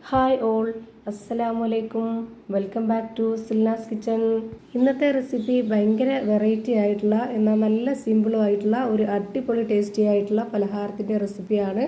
Hi all, അസ്സലാമലൈക്കും. Welcome back to Silna's kitchen. ഇന്നത്തെ recipe ഭയങ്കര വെറൈറ്റി ആയിട്ടുള്ള എന്നാൽ നല്ല സിമ്പിളും ആയിട്ടുള്ള ഒരു അടിപൊളി ടേസ്റ്റി ആയിട്ടുള്ള പലഹാരത്തിൻ്റെ റെസിപ്പിയാണ്.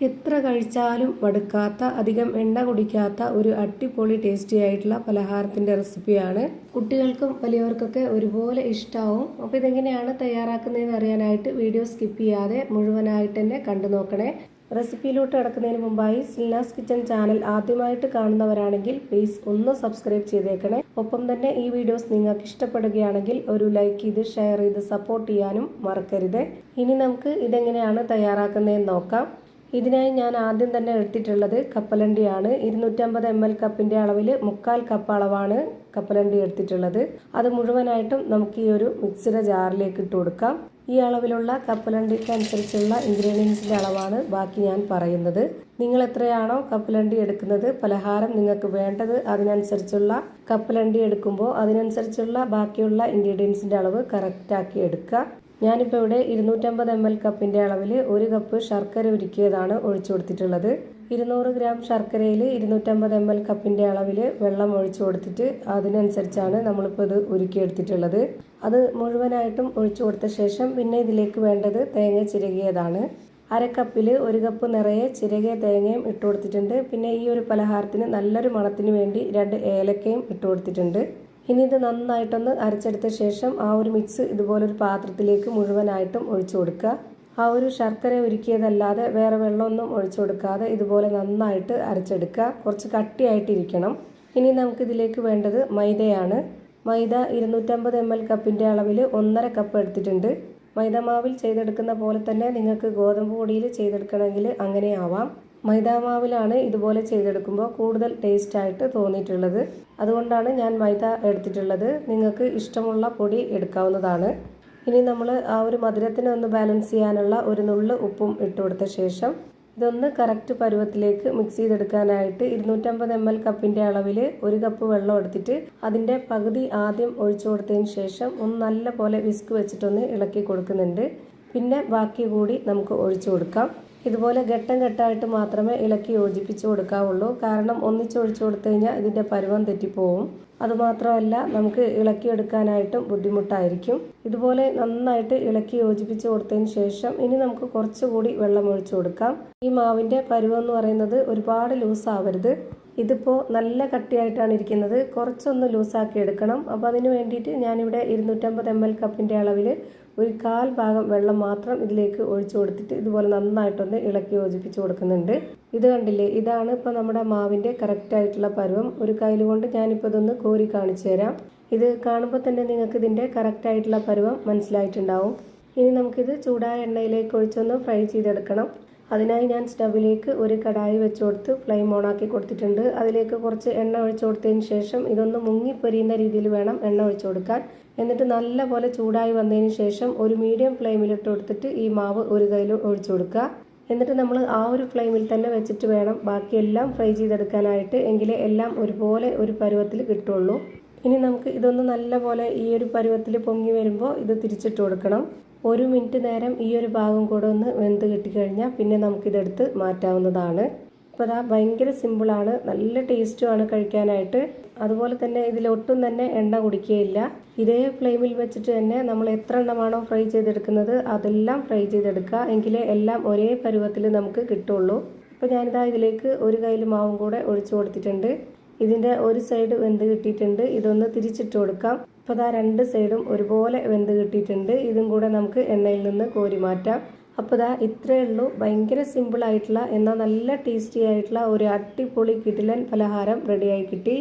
എത്ര കഴിച്ചാലും മടുക്കാത്ത, അധികം എണ്ണ കുടിക്കാത്ത ഒരു അടിപൊളി ടേസ്റ്റി ആയിട്ടുള്ള പലഹാരത്തിൻ്റെ റെസിപ്പിയാണ്. കുട്ടികൾക്കും വലിയവർക്കൊക്കെ ഒരുപോലെ ഇഷ്ടമാവും. അപ്പോൾ ഇതെങ്ങനെയാണ് തയ്യാറാക്കുന്നതെന്ന് അറിയാനായിട്ട് വീഡിയോ സ്കിപ്പ് ചെയ്യാതെ മുഴുവനായിട്ട് തന്നെ കണ്ടു നോക്കണേ. റെസിപ്പിയിലോട്ട് കിടക്കുന്നതിന് മുമ്പായി സിൽനാസ് കിച്ചൺ ചാനൽ ആദ്യമായിട്ട് കാണുന്നവരാണെങ്കിൽ പ്ലീസ് ഒന്ന് സബ്സ്ക്രൈബ് ചെയ്തേക്കണേ. ഒപ്പം തന്നെ ഈ വീഡിയോസ് നിങ്ങൾക്ക് ഇഷ്ടപ്പെടുകയാണെങ്കിൽ ഒരു ലൈക്ക് ചെയ്ത് ഷെയർ ചെയ്ത് സപ്പോർട്ട് ചെയ്യാനും മറക്കരുത്. ഇനി നമുക്ക് ഇതെങ്ങനെയാണ് തയ്യാറാക്കുന്നതെന്ന് നോക്കാം. ഇതിനായി ഞാൻ ആദ്യം തന്നെ എടുത്തിട്ടുള്ളത് കപ്പലണ്ടിയാണ്. 250 ml കപ്പിൻ്റെ അളവിൽ 1/4 കപ്പ് അളവാണ് കപ്പലണ്ടി എടുത്തിട്ടുള്ളത്. അത് മുഴുവനായിട്ടും നമുക്ക് ഈ ഒരു മിക്സിയുടെ ജാറിലേക്ക് ഇട്ട് കൊടുക്കാം. ഈ അളവിലുള്ള കപ്പലണ്ടിക്ക് അനുസരിച്ചുള്ള ഇൻഗ്രീഡിയൻസിൻ്റെ അളവാണ് ബാക്കി ഞാൻ പറയുന്നത്. നിങ്ങൾ എത്രയാണോ കപ്പലണ്ടി എടുക്കുന്നത്, പലഹാരം നിങ്ങൾക്ക് വേണ്ടത്, അതിനനുസരിച്ചുള്ള കപ്പലണ്ടി എടുക്കുമ്പോൾ അതിനനുസരിച്ചുള്ള ബാക്കിയുള്ള ഇൻഗ്രീഡിയൻസിൻ്റെ അളവ് കറക്റ്റാക്കി എടുക്കുക. ഞാനിപ്പോൾ ഇവിടെ 250 ml കപ്പിൻ്റെ അളവിൽ 1 കപ്പ് ശർക്കര ഉരുക്കിയതാണ് ഒഴിച്ചു കൊടുത്തിട്ടുള്ളത്. 200 ഗ്രാം ശർക്കരയിൽ 250 ml കപ്പിൻ്റെ അളവിൽ വെള്ളം ഒഴിച്ചു കൊടുത്തിട്ട് അതിനനുസരിച്ചാണ് നമ്മളിപ്പോൾ ഇത് ഉരുക്കിയെടുത്തിട്ടുള്ളത്. അത് മുഴുവനായിട്ടും ഒഴിച്ചു കൊടുത്ത ശേഷം പിന്നെ ഇതിലേക്ക് വേണ്ടത് തേങ്ങ ചിരകിയതാണ്. 1/2 കപ്പിൽ 1 കപ്പ് നിറയെ ചിരകിയ തേങ്ങയും ഇട്ട് കൊടുത്തിട്ടുണ്ട്. പിന്നെ ഈ ഒരു പലഹാരത്തിന് നല്ലൊരു മണത്തിന് വേണ്ടി 2 ഏലക്കയും ഇട്ട് കൊടുത്തിട്ടുണ്ട്. ഇനി ഇത് നന്നായിട്ടൊന്ന് അരച്ചെടുത്ത ശേഷം ആ ഒരു മിക്സ് ഇതുപോലൊരു പാത്രത്തിലേക്ക് മുഴുവനായിട്ടും ഒഴിച്ചു കൊടുക്കുക. ആ ഒരു ശർക്കര ഉരുക്കിയതല്ലാതെ വേറെ വെള്ളമൊന്നും ഒഴിച്ചു കൊടുക്കാതെ ഇതുപോലെ നന്നായിട്ട് അരച്ചെടുക്കുക. കുറച്ച് കട്ടിയായിട്ടിരിക്കണം. ഇനി നമുക്കിതിലേക്ക് വേണ്ടത് മൈദയാണ്. മൈദ 250 ml കപ്പിൻ്റെ അളവിൽ 1/2 കപ്പ് എടുത്തിട്ടുണ്ട്. മൈദമാവിൽ ചെയ്തെടുക്കുന്ന പോലെ തന്നെ നിങ്ങൾക്ക് ഗോതമ്പ് പൊടിയിൽ ചെയ്തെടുക്കണമെങ്കിൽ അങ്ങനെ ആവാം. മൈദാമാവിലാണ് ഇതുപോലെ ചെയ്തെടുക്കുമ്പോൾ കൂടുതൽ ടേസ്റ്റായിട്ട് തോന്നിയിട്ടുള്ളത്. അതുകൊണ്ടാണ് ഞാൻ മൈദ എടുത്തിട്ടുള്ളത്. നിങ്ങൾക്ക് ഇഷ്ടമുള്ള പൊടി എടുക്കാവുന്നതാണ്. ഇനി നമ്മൾ ആ ഒരു മധുരത്തിന് ഒന്ന് ബാലൻസ് ചെയ്യാനുള്ള ഒരു നുള്ള് ഉപ്പും ഇട്ട് കൊടുത്ത ശേഷം ഇതൊന്ന് കറക്റ്റ് പരുവത്തിലേക്ക് മിക്സ് ചെയ്തെടുക്കാനായിട്ട് 250 ml കപ്പിൻ്റെ അളവിൽ 1 കപ്പ് വെള്ളം എടുത്തിട്ട് അതിൻ്റെ പകുതി ആദ്യം ഒഴിച്ചു കൊടുത്തതിന് ശേഷം ഒന്ന് നല്ല പോലെ വിസ്ക് വെച്ചിട്ടൊന്ന് ഇളക്കി കൊടുക്കുന്നുണ്ട്. പിന്നെ ബാക്കി കൂടി നമുക്ക് ഒഴിച്ചു കൊടുക്കാം. ഇതുപോലെ ഘട്ടം ഘട്ടമായിട്ട് മാത്രമേ ഇളക്കി യോജിപ്പിച്ച് കൊടുക്കാവുള്ളൂ. കാരണം ഒന്നിച്ച് ഒഴിച്ചു കൊടുത്തു കഴിഞ്ഞാൽ ഇതിൻ്റെ പരുവം തെറ്റിപ്പോവും. അതുമാത്രമല്ല നമുക്ക് ഇളക്കിയെടുക്കാനായിട്ടും ബുദ്ധിമുട്ടായിരിക്കും. ഇതുപോലെ നന്നായിട്ട് ഇളക്കി യോജിപ്പിച്ച് കൊടുത്തതിന് ശേഷം ഇനി നമുക്ക് കുറച്ചുകൂടി വെള്ളം ഒഴിച്ചു കൊടുക്കാം. ഈ മാവിൻ്റെ പരുവം എന്ന് പറയുന്നത് ഒരുപാട് ലൂസാവരുത്. ഇതിപ്പോൾ നല്ല കട്ടിയായിട്ടാണ് ഇരിക്കുന്നത്. കുറച്ചൊന്ന് ലൂസാക്കി എടുക്കണം. അപ്പോൾ അതിന് വേണ്ടിയിട്ട് ഞാനിവിടെ 250 ml കപ്പിൻ്റെ അളവിൽ 1/4 ഭാഗം വെള്ളം മാത്രം ഇതിലേക്ക് ഒഴിച്ചു കൊടുത്തിട്ട് ഇതുപോലെ നന്നായിട്ടൊന്ന് ഇളക്കി യോജിപ്പിച്ച് കൊടുക്കുന്നുണ്ട്. ഇത് കണ്ടില്ലേ, ഇതാണ് ഇപ്പോൾ നമ്മുടെ മാവിൻ്റെ കറക്റ്റായിട്ടുള്ള പരുവം. ഒരു കയ്യിൽ കൊണ്ട് ഞാനിപ്പോൾ ഇതൊന്ന് കോരി കാണിച്ചു തരാം. ഇത് കാണുമ്പോൾ തന്നെ നിങ്ങൾക്ക് ഇതിൻ്റെ കറക്റ്റായിട്ടുള്ള പരുവം മനസ്സിലായിട്ടുണ്ടാവും. ഇനി നമുക്കിത് ചൂടായ എണ്ണയിലേക്ക് ഒഴിച്ചൊന്ന് ഫ്രൈ ചെയ്തെടുക്കണം. അതിനായി ഞാൻ സ്റ്റവിലേക്ക് ഒരു കടായി വെച്ച് കൊടുത്ത് ഫ്ലെയിം ഓണാക്കി കൊടുത്തിട്ടുണ്ട്. അതിലേക്ക് കുറച്ച് എണ്ണ ഒഴിച്ചു കൊടുത്തതിന് ശേഷം ഇതൊന്ന് മുങ്ങിപ്പൊരിയുന്ന രീതിയിൽ വേണം എണ്ണ ഒഴിച്ചു കൊടുക്കാൻ. എന്നിട്ട് നല്ല പോലെ ചൂടായി വന്നതിന് ശേഷം ഒരു മീഡിയം ഫ്ലെയിമിലിട്ട് കൊടുത്തിട്ട് ഈ മാവ് ഒരു കയ്യിൽ ഒഴിച്ചു കൊടുക്കുക. എന്നിട്ട് നമ്മൾ ആ ഒരു ഫ്ലെയിമിൽ തന്നെ വെച്ചിട്ട് വേണം ബാക്കിയെല്ലാം ഫ്രൈ ചെയ്തെടുക്കാനായിട്ട്. എങ്കിലേ എല്ലാം ഒരുപോലെ ഒരു പരുവത്തിൽ കിട്ടുള്ളൂ. ഇനി നമുക്ക് ഇതൊന്ന് നല്ല പോലെ ഈ ഒരു പരുവത്തിൽ പൊങ്ങി വരുമ്പോൾ ഇത് തിരിച്ചിട്ട് കൊടുക്കണം. 1 മിനിറ്റ് നേരം ഈ ഒരു ഭാഗം കൂടെ ഒന്ന് വെന്ത് കിട്ടിക്കഴിഞ്ഞാൽ പിന്നെ നമുക്കിതെടുത്ത് മാറ്റാവുന്നതാണ്. അപ്പോൾ അതാ ഭയങ്കര സിമ്പിളാണ്, നല്ല ടേസ്റ്റുമാണ് കഴിക്കാനായിട്ട്. അതുപോലെ തന്നെ ഇതിലൊട്ടും തന്നെ എണ്ണ കുടിക്കുകയില്ല. ഇതേ ഫ്ലെയിമിൽ വെച്ചിട്ട് തന്നെ നമ്മൾ എത്ര എണ്ണമാണോ ഫ്രൈ ചെയ്തെടുക്കുന്നത് അതെല്ലാം ഫ്രൈ ചെയ്തെടുക്കുക. എങ്കിലേ എല്ലാം ഒരേ പരുവത്തിൽ നമുക്ക് കിട്ടുള്ളൂ. അപ്പോൾ ഞാനിതാ ഇതിലേക്ക് ഒരു കയ്യിൽ മാവും കൂടെ ഒഴിച്ചു കൊടുത്തിട്ടുണ്ട്. ഇതിൻ്റെ ഒരു സൈഡ് വെന്ത് കിട്ടിയിട്ടുണ്ട്. ഇതൊന്ന് തിരിച്ചിട്ട് കൊടുക്കാം. അപ്പോൾ അതാ 2 സൈഡും ഒരുപോലെ വെന്ത് കിട്ടിയിട്ടുണ്ട്. ഇതും കൂടെ നമുക്ക് എണ്ണയിൽ നിന്ന് കോരി മാറ്റാം. അപ്പോൾ ഇതാ ഇത്രയേ ഉള്ളൂ. ഭയങ്കര സിമ്പിളായിട്ടുള്ള എന്നാൽ നല്ല ടേസ്റ്റി ആയിട്ടുള്ള ഒരു അടിപൊളി കിടിലൻ പലഹാരം റെഡിയായി കിട്ടി.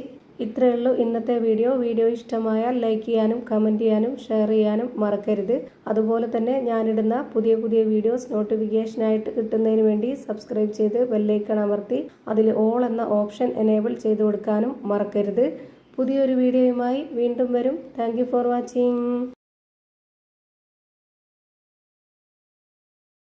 ഇത്രയേ ഉള്ളൂ ഇന്നത്തെ വീഡിയോ ഇഷ്ടമായാൽ ലൈക്ക് ചെയ്യാനും കമൻറ്റ് ചെയ്യാനും ഷെയർ ചെയ്യാനും മറക്കരുത്. അതുപോലെ തന്നെ ഞാനിടുന്ന പുതിയ വീഡിയോസ് നോട്ടിഫിക്കേഷനായിട്ട് കിട്ടുന്നതിന് വേണ്ടി സബ്സ്ക്രൈബ് ചെയ്ത് ബെല്ലൈക്കൺ അമർത്തി അതിൽ ഓൾ എന്ന ഓപ്ഷൻ എനേബിൾ ചെയ്ത് കൊടുക്കാനും മറക്കരുത്. പുതിയൊരു വീഡിയോയുമായി വീണ്ടും വരും. Thank you for watching.